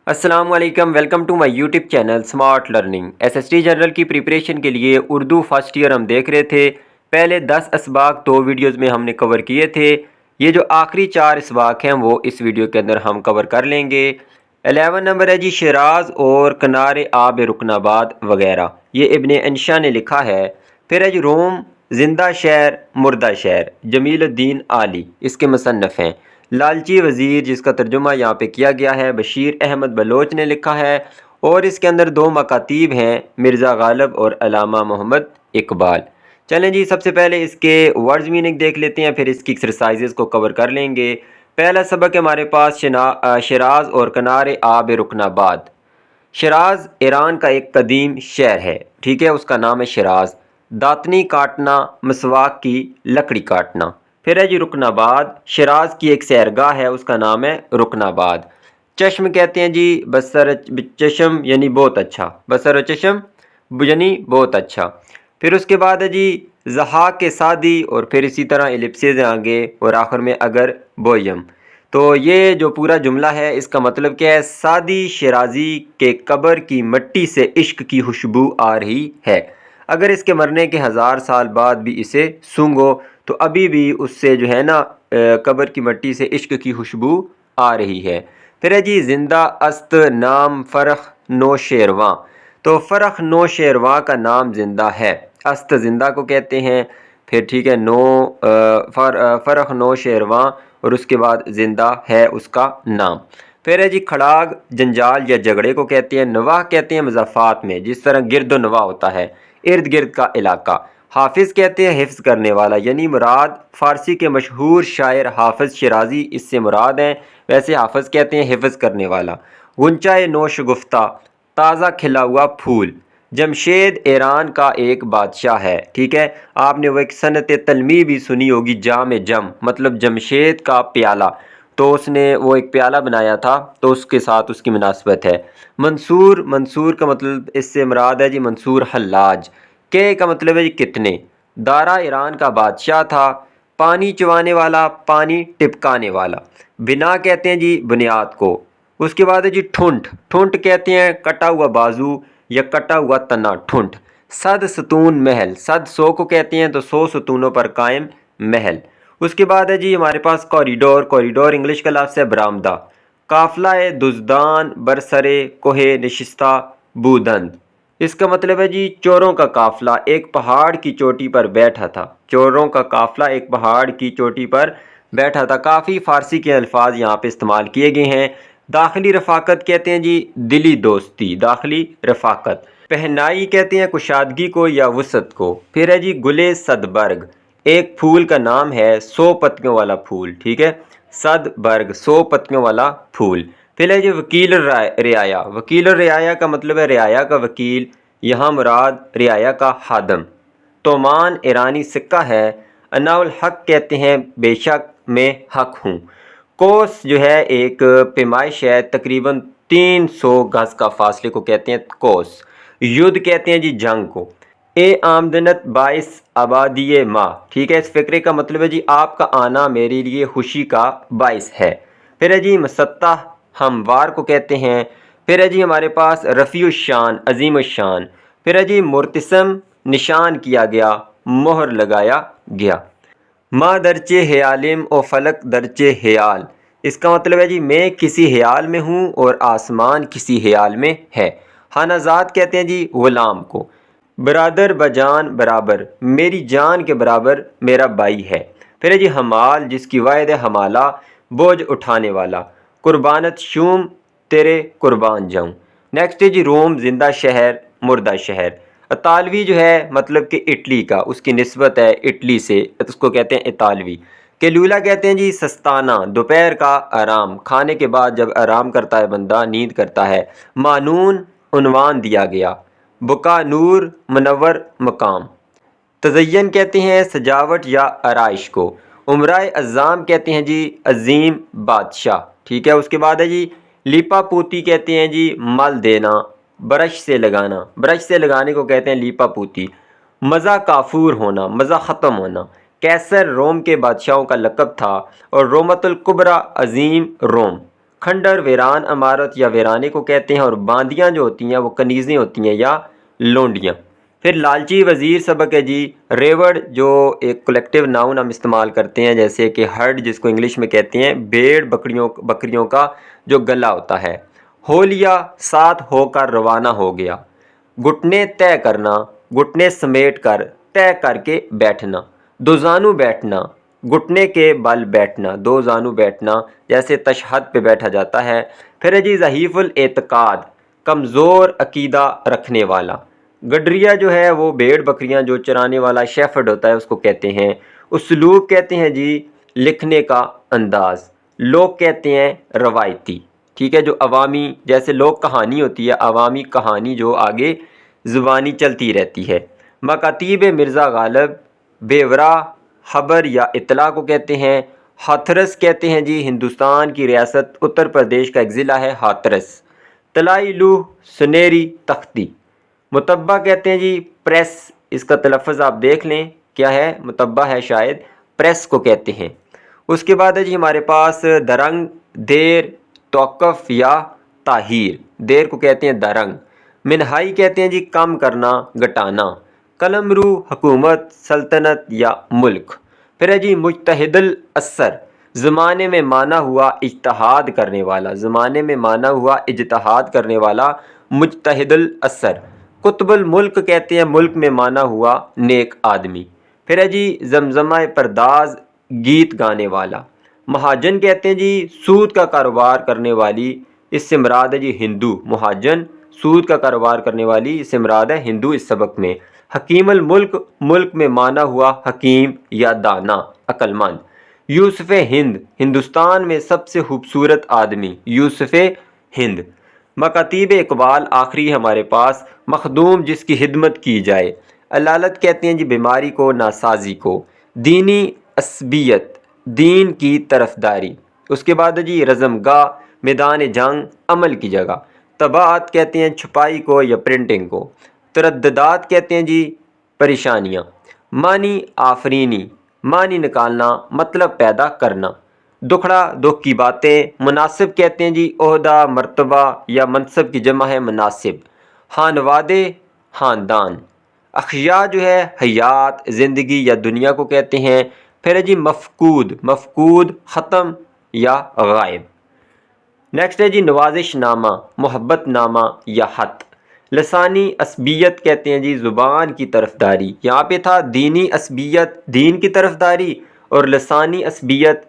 السلام علیکم، welcome to my YouTube channel smart learning. S S T general کی preparation کے لیے اردو فرسٹ ایئر ہم دیکھ رہے تھے۔ پہلے 10 اسباق 2 ویڈیوز میں ہم نے کور کیے تھے۔ یہ جو آخری 4 اسباق ہیں وہ اس ویڈیو کے اندر ہم کور کر لیں گے۔ 11 نمبر ہے جی شیراز اور کنارے آب رکن آباد وغیرہ، یہ ابن انشا نے لکھا ہے۔ پھر ہے جی روم، زندہ شہر مردہ شہر، جمیل الدین عالی اس کے مصنف ہیں۔ لالچی وزیر جس کا ترجمہ یہاں پہ کیا گیا ہے بشیر احمد بلوچ نے لکھا ہے، اور اس کے اندر 2 مکاتیب ہیں، مرزا غالب اور علامہ محمد اقبال۔ چلیں جی، سب سے پہلے اس کے ورڈز میننگ دیکھ لیتے ہیں، پھر اس کی ایکسرسائزز کو کور کر لیں گے۔ پہلا سبق ہے ہمارے پاس شیراز اور کنارے آب رکن آباد۔ شیراز ایران کا ایک قدیم شہر ہے، ٹھیک ہے، اس کا نام ہے شیراز۔ داتنی کاٹنا، مسواک کی لکڑی کاٹنا۔ پھر ہے جی رکن آباد، شیراز کی ایک سیرگاہ ہے، اس کا نام ہے رکن آباد۔ چشم کہتے ہیں جی بصر چشم یعنی بہت اچھا، بصر و چشم یعنی بہت اچھا۔ پھر اس کے بعد ہے جی ضحاک کے سادی، اور پھر اسی طرح ایلپسز ہیں آگے، اور آخر میں اگر بویم۔ تو یہ جو پورا جملہ ہے اس کا مطلب کیا ہے؟ سادی شیرازی کے قبر کی مٹی سے عشق کی خوشبو آ رہی ہے، اگر اس کے مرنے کے 1000 سال بعد بھی اسے سونگھو تو ابھی بھی اس سے جو ہے نا قبر کی مٹی سے عشق کی خوشبو آ رہی ہے۔ پھر ہے جی زندہ است نام فرخ نو شیرواں، تو فرخ نو شیرواں کا نام زندہ ہے، است زندہ کو کہتے ہیں، پھر ٹھیک ہے فرخ نو شیرواں، اور اس کے بعد زندہ ہے اس کا نام۔ پھر ہے جی کھڑاگ جنجال یا جھگڑے کو کہتے ہیں۔ نواح کہتے ہیں مضافات میں، جس طرح گرد و نواح ہوتا ہے، ارد گرد کا علاقہ۔ حافظ کہتے ہیں حفظ کرنے والا، یعنی مراد فارسی کے مشہور شاعر حافظ شیرازی اس سے مراد ہیں، ویسے حافظ کہتے ہیں حفظ کرنے والا۔ غنچۂ نو شگفتہ، تازہ کھلا ہوا پھول۔ جمشید ایران کا ایک بادشاہ ہے، ٹھیک ہے، آپ نے وہ ایک صنعت تلمی بھی سنی ہوگی، جام جم مطلب جمشید کا پیالہ، تو اس نے وہ ایک پیالہ بنایا تھا، تو اس کے ساتھ اس کی مناسبت ہے۔ منصور، منصور کا مطلب اس سے مراد ہے جی منصور حلاج۔ کے کا مطلب ہے جی کتنے۔ دارا ایران کا بادشاہ تھا، پانی چوانے والا، پانی ٹپکانے والا۔ بنا کہتے ہیں جی بنیاد کو۔ اس کے بعد ہے جی ٹھونٹ، ٹھونٹ کہتے ہیں کٹا ہوا بازو یا کٹا ہوا تنا، ٹھونٹ۔ صد ستون محل، صد 100 کو کہتے ہیں، تو 100 ستونوں پر قائم محل۔ اس کے بعد ہے جی ہمارے پاس کوریڈور، کوریڈور انگلش کا لفظ ہے برآمدہ۔ قافلہ دزدان برسرے کوہ نشستہ بودند، اس کا مطلب ہے جی چوروں کا قافلہ ایک پہاڑ کی چوٹی پر بیٹھا تھا، چوروں کا قافلہ ایک پہاڑ کی چوٹی پر بیٹھا تھا۔ کافی فارسی کے الفاظ یہاں پہ استعمال کیے گئے ہیں۔ داخلی رفاقت کہتے ہیں جی دلی دوستی، داخلی رفاقت۔ پہنائی کہتے ہیں کشادگی کو یا وسعت کو۔ پھر ہے جی گلے صد برگ، ایک پھول کا نام ہے 100 پتیوں والا پھول، ٹھیک ہے، صد برگ 100 پتیوں والا پھول۔ پھر ہے جی وکیل رعایا، وکیل رعایا کا مطلب ہے رعایا کا وکیل، یہاں مراد رعایا کا خادم۔ تومان ایرانی سکہ ہے۔ اناء الحق کہتے ہیں بے شک میں حق ہوں۔ کوس جو ہے ایک پیمائش ہے، تقریباً 300 گز کا فاصلے کو کہتے ہیں کوس۔ یدھ کہتے ہیں جی جنگ کو۔ اے آمدنت باعث آبادی ماں، ٹھیک ہے، اس فقرے کا مطلب ہے جی آپ کا آنا میرے لیے خوشی کا باعث ہے۔ پھر ہے جی مسطح ہموار کو کہتے ہیں۔ پھر ہے جی ہمارے پاس رفیع الشان، عظیم الشان۔ پھر ہے جی مرتسم نشان کیا گیا، مہر لگایا گیا۔ ماں درچے حیالم او فلک درچے حیال، اس کا مطلب ہے جی میں کسی حیال میں ہوں اور آسمان کسی حیال میں ہے۔ خانہ زاد کہتے ہیں جی غلام کو۔ برادر بجان برابر، میری جان کے برابر میرا بھائی ہے۔ پھر ہے جی حمال جس کی واحد ہے حمالہ، بوجھ اٹھانے والا۔ قربانت شوم، تیرے قربان جاؤں۔ نیکسٹ ہے جی روم، زندہ شہر مردہ شہر۔ اطالوی جو ہے مطلب کہ اٹلی کا، اس کی نسبت ہے اٹلی سے، اس کو کہتے ہیں اطالوی۔ کیلولا کہتے ہیں جی سستانہ، دوپہر کا آرام، کھانے کے بعد جب آرام کرتا ہے بندہ، نیند کرتا ہے۔ مانون عنوان دیا گیا۔ بکا نور، منور مقام۔ تزین کہتے ہیں سجاوٹ یا آرائش کو۔ عمرائے عظام کہتے ہیں جی عظیم بادشاہ، ٹھیک ہے۔ اس کے بعد ہے جی لیپا پوتی کہتے ہیں جی مل دینا، برش سے لگانا، برش سے لگانے کو کہتے ہیں لیپا پوتی۔ مزہ کافور ہونا، مزہ ختم ہونا۔ کیسر روم کے بادشاہوں کا لقب تھا، اور رومت الکبریٰ عظیم روم۔ کھنڈر ویران عمارت یا ویرانے کو کہتے ہیں، اور باندیاں جو ہوتی ہیں وہ کنیزیں ہوتی ہیں یا لونڈیاں۔ پھر لالچی وزیر سبق ہے جی، ریوڑ جو ایک کلیکٹیو ناؤن ہم استعمال کرتے ہیں، جیسے کہ ہرڈ جس کو انگلش میں کہتے ہیں، بھیڑ بکریوں کا جو گلا ہوتا ہے۔ ہو لیا ساتھ ہو کر روانہ ہو گیا۔ گھٹنے طے کرنا، گھٹنے سمیٹ کر طے کر کے بیٹھنا۔ دو زانو بیٹھنا، گھٹنے کے بل بیٹھنا، دو زانو بیٹھنا جیسے تشہد پہ بیٹھا جاتا ہے۔ پھر ہے جی ضعیف الاعتقاد، کمزور عقیدہ رکھنے والا۔ گڈریا جو ہے وہ بھیڑ بکریاں جو چرانے والا شیفرڈ ہوتا ہے اس کو کہتے ہیں۔ اسلوب کہتے ہیں جی لکھنے کا انداز۔ لوگ کہتے ہیں روایتی، ٹھیک ہے، جو عوامی، جیسے لوگ کہانی ہوتی ہے، عوامی کہانی جو آگے زبانی چلتی رہتی ہے۔ مکاتیب مرزا غالب، بیورا خبر یا اطلاع کو کہتے ہیں۔ ہاتھرس کہتے ہیں جی ہندوستان کی ریاست اتر پردیش کا ایک ضلع ہے ہاتھرس۔ طلائی لوح سنہری تختی۔ متبہ کہتے ہیں جی پریس، اس کا تلفظ آپ دیکھ لیں کیا ہے، متبہ ہے شاید، پریس کو کہتے ہیں۔ اس کے بعد ہے جی ہمارے پاس درنگ، دیر، توقف یا تاخیر، دیر کو کہتے ہیں درنگ۔ منہائی کہتے ہیں جی کم کرنا، گھٹانا۔ قلمرو حکومت، سلطنت یا ملک۔ پھر ہے جی مجتہد الاثر، زمانے میں مانا ہوا اجتہاد کرنے والا، زمانے میں مانا ہوا اجتہاد کرنے والا مجتہد الاثر۔ قطب الملک کہتے ہیں ملک میں مانا ہوا نیک آدمی۔ پھر ہے جی زمزمہ پرداز، گیت گانے والا۔ مہاجن کہتے ہیں جی سود کا کاروبار کرنے والی، اس سے مراد ہے جی ہندو۔ مہاجن سود کا کاروبار کرنے والی، اس سے مراد ہے ہندو اس سبق میں۔ حکیم الملک، ملک میں مانا ہوا حکیم یا دانا، عقل مند۔ یوسف ہند، ہندوستان میں سب سے خوبصورت آدمی، یوسف ہند۔ مکاتیب اقبال آخری ہمارے پاس، مخدوم جس کی خدمت کی جائے۔ علالت کہتے ہیں جی بیماری کو، ناسازی کو۔ دینی عصبیت، دین کی طرفداری۔ اس کے بعد جی رزم گاہ، میدان جنگ، عمل کی جگہ۔ طباعت کہتے ہیں چھپائی کو یا پرنٹنگ کو۔ ترددات کہتے ہیں جی پریشانیاں۔ معنی آفرینی، معنی نکالنا، مطلب پیدا کرنا۔ دکھڑا، دکھ کی باتیں۔ مناسب کہتے ہیں جی عہدہ، مرتبہ یا منصب کی جمع ہے مناسب۔ خانوادے، خاندان۔ احیاء جو ہے حیات، زندگی یا دنیا کو کہتے ہیں۔ پھر ہے جی مفقود، مفقود ختم یا غائب۔ نیکسٹ ہے جی نوازش نامہ، محبت نامہ یا خط۔ لسانی عصبیت کہتے ہیں جی زبان کی طرفداری، یہاں پہ تھا دینی عصبیت دین کی طرفداری، اور لسانی عصبیت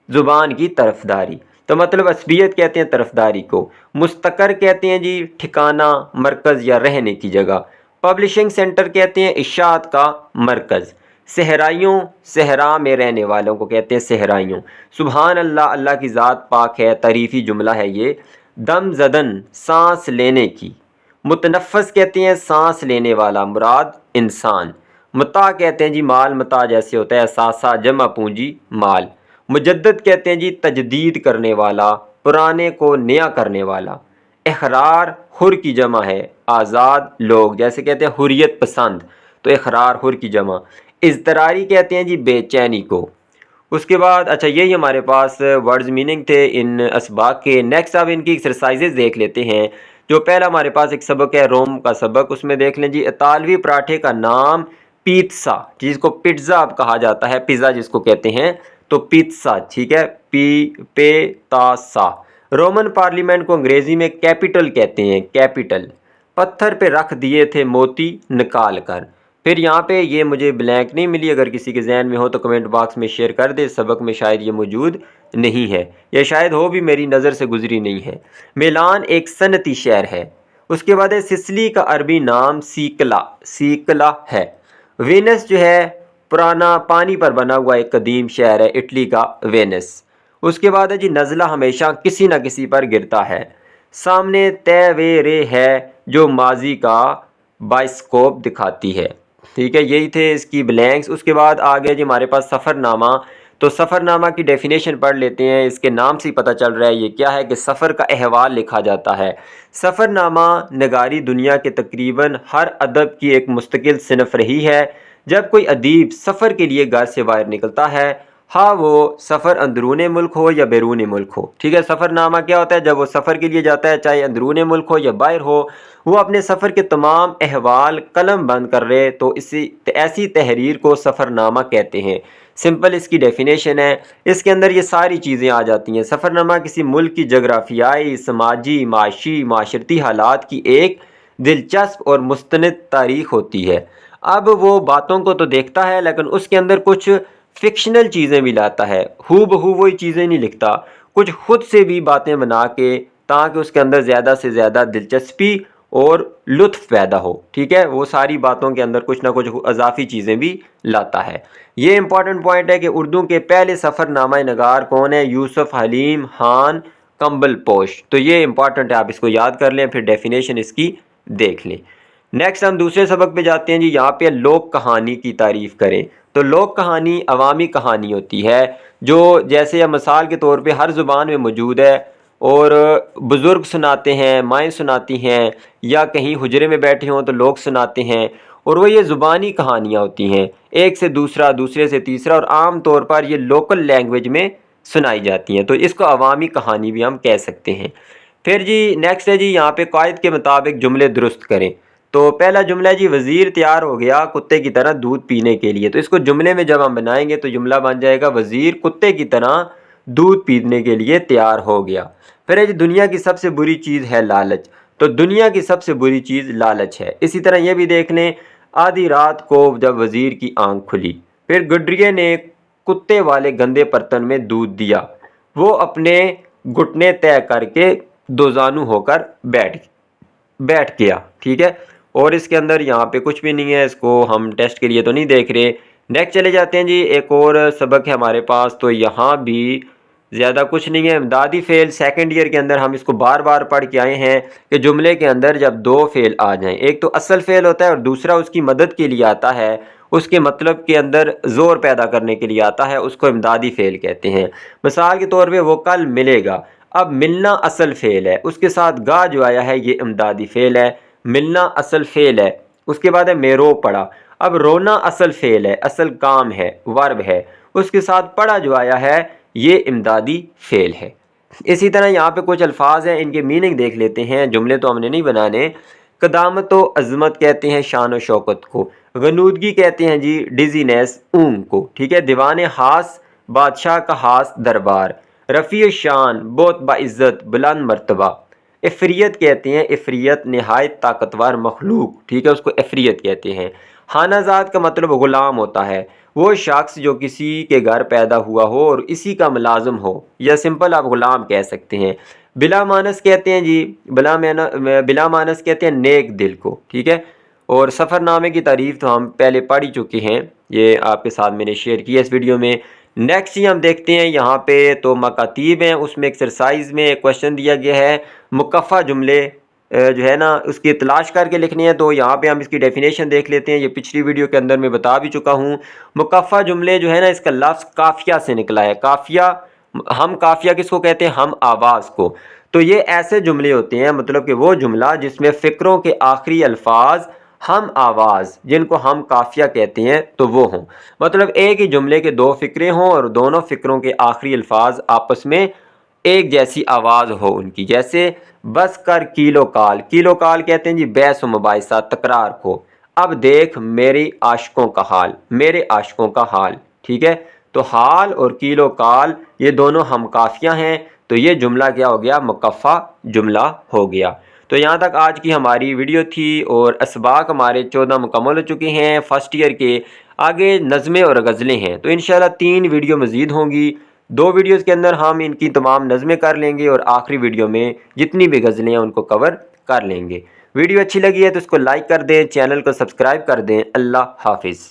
زبان کی طرفداری، تو مطلب عصبیت کہتے ہیں طرفداری کو۔ مستقر کہتے ہیں جی ٹھکانہ، مرکز یا رہنے کی جگہ۔ پبلشنگ سینٹر کہتے ہیں اشاعت کا مرکز۔ صحرائیوں، صحرا میں رہنے والوں کو کہتے ہیں صحرائیوں۔ سبحان اللہ، اللہ کی ذات پاک ہے، تعریفی جملہ ہے یہ۔ دم زدن، سانس لینے کی۔ متنفس کہتے ہیں سانس لینے والا، مراد انسان۔ متاع کہتے ہیں جی مال، متاع جیسے ہوتا ہے اثاثہ، جمع پونجی مال۔ مجدد کہتے ہیں جی تجدید کرنے والا، پرانے کو نیا کرنے والا۔ احرار، حر کی جمع ہے، آزاد لوگ، جیسے کہتے ہیں حریت پسند، تو احرار حر کی جمع۔ اضطراری کہتے ہیں جی بے چینی کو۔ اس کے بعد اچھا یہی ہمارے پاس ورڈز میننگ تھے ان اسباق کے۔ نیکسٹ اب ان کی ایکسرسائزز دیکھ لیتے ہیں۔ جو پہلا ہمارے پاس ایک سبق ہے روم کا سبق، اس میں دیکھ لیں جی اطالوی پراٹھے کا نام پیتزا، جس کو پیتزا اب کہا جاتا ہے، پیزا جس کو کہتے ہیں، تو پیتزا، ٹھیک ہے، پیتاسا۔ رومن پارلیمنٹ کو انگریزی میں کیپٹل کہتے ہیں، کیپٹل۔ پتھر پہ رکھ دیے تھے موتی نکال کر۔ پھر یہاں پہ یہ مجھے بلینک نہیں ملی، اگر کسی کے ذہن میں ہو تو کمنٹ باکس میں شیئر کر دے، سبق میں شاید یہ موجود نہیں ہے، یا شاید ہو بھی میری نظر سے گزری نہیں ہے۔ میلان ایک صنعتی شہر ہے۔ اس کے بعد ہے سسلی کا عربی نام سیکلا، سیکلا ہے۔ وینس جو ہے پرانا پانی پر بنا ہوا ایک قدیم شہر ہے، اٹلی کا وینس۔ اس کے بعد ہے جی نزلہ ہمیشہ کسی نہ کسی پر گرتا ہے۔ سامنے طے وے رے ہے جو ماضی کا بائسکوپ دکھاتی ہے، ٹھیک ہے، یہی تھے اس کی بلینکس۔ اس کے بعد آگے جی ہمارے پاس سفر نامہ، تو سفر نامہ کی ڈیفینیشن پڑھ لیتے ہیں، اس کے نام سے ہی پتہ چل رہا ہے یہ کیا ہے، کہ سفر کا احوال لکھا جاتا ہے۔ سفر نامہ نگاری دنیا کے تقریباً ہر ادب کی ایک مستقل صنف رہی ہے۔ جب کوئی ادیب سفر کے لیے گھر سے باہر نکلتا ہے، ہاں وہ سفر اندرون ملک ہو یا بیرون ملک ہو، ٹھیک ہے۔ سفر نامہ کیا ہوتا ہے؟ جب وہ سفر کے لیے جاتا ہے، چاہے اندرون ملک ہو یا باہر ہو، وہ اپنے سفر کے تمام احوال قلم بند کر رہے تو ایسی تحریر کو سفر نامہ کہتے ہیں۔ سمپل اس کی ڈیفینیشن ہے، اس کے اندر یہ ساری چیزیں آ جاتی ہیں۔ سفر نامہ کسی ملک کی جغرافیائی، سماجی، معاشی، معاشرتی حالات کی ایک دلچسپ اور مستند تاریخ ہوتی ہے۔ اب وہ باتوں کو تو دیکھتا ہے لیکن اس کے اندر کچھ فکشنل چیزیں بھی لاتا ہے، ہو بہو وہی چیزیں نہیں لکھتا، کچھ خود سے بھی باتیں بنا کے، تاکہ اس کے اندر زیادہ سے زیادہ دلچسپی اور لطف پیدا ہو، ٹھیک ہے۔ وہ ساری باتوں کے اندر کچھ نہ کچھ اضافی چیزیں بھی لاتا ہے۔ یہ امپورٹنٹ پوائنٹ ہے کہ اردو کے پہلے سفر نامہ نگار کون ہے؟ یوسف حلیم خان کمبل پوش۔ تو یہ امپورٹنٹ ہے، آپ اس کو یاد کر لیں، پھر ڈیفینیشن اس کی دیکھ لیں۔ نیکسٹ ہم دوسرے سبق پہ جاتے ہیں جی۔ یہاں پہ لوک کہانی کی تعریف کریں تو لوک کہانی عوامی کہانی ہوتی ہے، جو جیسے مثال کے طور پہ ہر زبان میں موجود ہے، اور بزرگ سناتے ہیں، مائیں سناتی ہیں، یا کہیں حجرے میں بیٹھے ہوں تو لوگ سناتے ہیں، اور وہ یہ زبانی کہانیاں ہوتی ہیں، ایک سے دوسرا، دوسرے سے تیسرا، اور عام طور پر یہ لوکل لینگویج میں سنائی جاتی ہیں، تو اس کو عوامی کہانی بھی ہم کہہ سکتے ہیں۔ پھر جی نیکسٹ ہے جی، یہاں پہ قاعد کے مطابق جملے درست کریں۔ تو پہلا جملہ ہے جی، وزیر تیار ہو گیا کتے کی طرح دودھ پینے کے لیے۔ تو اس کو جملے میں جب ہم بنائیں گے تو جملہ بن جائے گا، وزیر کتے کی طرح دودھ پینے کے لیے تیار ہو گیا۔ پھر ہے جی، دنیا کی سب سے بری چیز ہے لالچ۔ تو دنیا کی سب سے بری چیز لالچ ہے۔ اسی طرح یہ بھی دیکھ لیں، آدھی رات کو جب وزیر کی آنکھ کھلی، پھر گڈریے نے کتے والے گندے برتن میں دودھ دیا، وہ اپنے گھٹنے طے کر کے دوزانو ہو کر بیٹھ گیا، ٹھیک ہے۔ اور اس کے اندر یہاں پہ کچھ بھی نہیں ہے، اس کو ہم ٹیسٹ کے لیے تو نہیں دیکھ رہے۔ نیکسٹ چلے جاتے ہیں جی، ایک اور سبق ہے ہمارے پاس، تو یہاں بھی زیادہ کچھ نہیں ہے۔ امدادی فعل سیکنڈ ایئر کے اندر ہم اس کو بار بار پڑھ کے آئے ہیں کہ جملے کے اندر جب دو فعل آ جائیں، ایک تو اصل فعل ہوتا ہے اور دوسرا اس کی مدد کے لیے آتا ہے، اس کے مطلب کے اندر زور پیدا کرنے کے لیے آتا ہے، اس کو امدادی فعل کہتے ہیں۔ مثال کے طور پہ وہ کل ملے گا، اب ملنا اصل فعل ہے، اس کے ساتھ گا جو آیا ہے یہ امدادی فعل ہے، ملنا اصل فعل ہے۔ اس کے بعد ہے میں رو پڑا، اب رونا اصل فعل ہے، اصل کام ہے، ورب ہے، اس کے ساتھ پڑا جو آیا ہے یہ امدادی فعل ہے۔ اسی طرح یہاں پہ کچھ الفاظ ہیں، ان کے میننگ دیکھ لیتے ہیں، جملے تو ہم نے نہیں بنانے۔ قدامت و عظمت کہتے ہیں شان و شوکت کو، غنودگی کہتے ہیں جی ڈیزینس اونگ کو، ٹھیک ہے۔ دیوان خاص بادشاہ کا خاص دربار، رفیع شان بہت باعزت بلند مرتبہ، افریت کہتے ہیں، افریت نہایت طاقتور مخلوق، ٹھیک ہے، اس کو افریت کہتے ہیں۔ خانہ زاد کا مطلب غلام ہوتا ہے، وہ شخص جو کسی کے گھر پیدا ہوا ہو اور اسی کا ملازم ہو، یا سمپل آپ غلام کہہ سکتے ہیں۔ بلا مانس کہتے ہیں جی، بلا مانس کہتے ہیں نیک دل کو، ٹھیک ہے۔ اور سفر نامے کی تعریف تو ہم پہلے پڑھ ہی چکے ہیں، یہ آپ کے ساتھ میں نے شیئر کیا اس ویڈیو میں۔ نیکسٹ ہم دیکھتے ہیں یہاں پہ تو مکاتیب ہیں، اس میں ایکسرسائز میں ایک کوشچن دیا گیا ہے، مکفہ جملے جو ہے نا اس کی تلاش کر کے لکھنے ہیں، تو یہاں پہ ہم اس کی ڈیفینیشن دیکھ لیتے ہیں۔ یہ پچھلی ویڈیو کے اندر میں بتا بھی چکا ہوں۔ مکفہ جملے جو ہے نا، اس کا لفظ قافیہ سے نکلا ہے۔ قافیہ، ہم قافیہ کس کو کہتے ہیں؟ ہم آواز کو۔ تو یہ ایسے جملے ہوتے ہیں، مطلب کہ وہ جملہ جس میں فقروں کے آخری الفاظ ہم آواز، جن کو ہم قافیہ کہتے ہیں، تو وہ ہوں، مطلب ایک ہی جملے کے دو فقرے ہوں اور دونوں فقروں کے آخری الفاظ آپس میں ایک جیسی آواز ہو ان کی۔ جیسے بس کر کیلو کال، کیلو کال کہتے ہیں جی بحث و مباحثہ، تکرار کو۔ اب دیکھ میری عاشقوں کا حال، میرے عاشقوں کا حال، ٹھیک ہے۔ تو حال اور کیلو کال یہ دونوں ہم قافیہ ہیں، تو یہ جملہ کیا ہو گیا؟ مکفہ جملہ ہو گیا۔ تو یہاں تک آج کی ہماری ویڈیو تھی، اور اسباق ہمارے 14 مکمل ہو چکے ہیں فرسٹ ایئر کے۔ آگے نظمیں اور غزلیں ہیں، تو انشاءاللہ 3 ویڈیو مزید ہوں گی۔ 2 ویڈیوز کے اندر ہم ان کی تمام نظمیں کر لیں گے، اور آخری ویڈیو میں جتنی بھی غزلیں ہیں ان کو کور کر لیں گے۔ ویڈیو اچھی لگی ہے تو اس کو لائک کر دیں، چینل کو سبسکرائب کر دیں۔ اللہ حافظ۔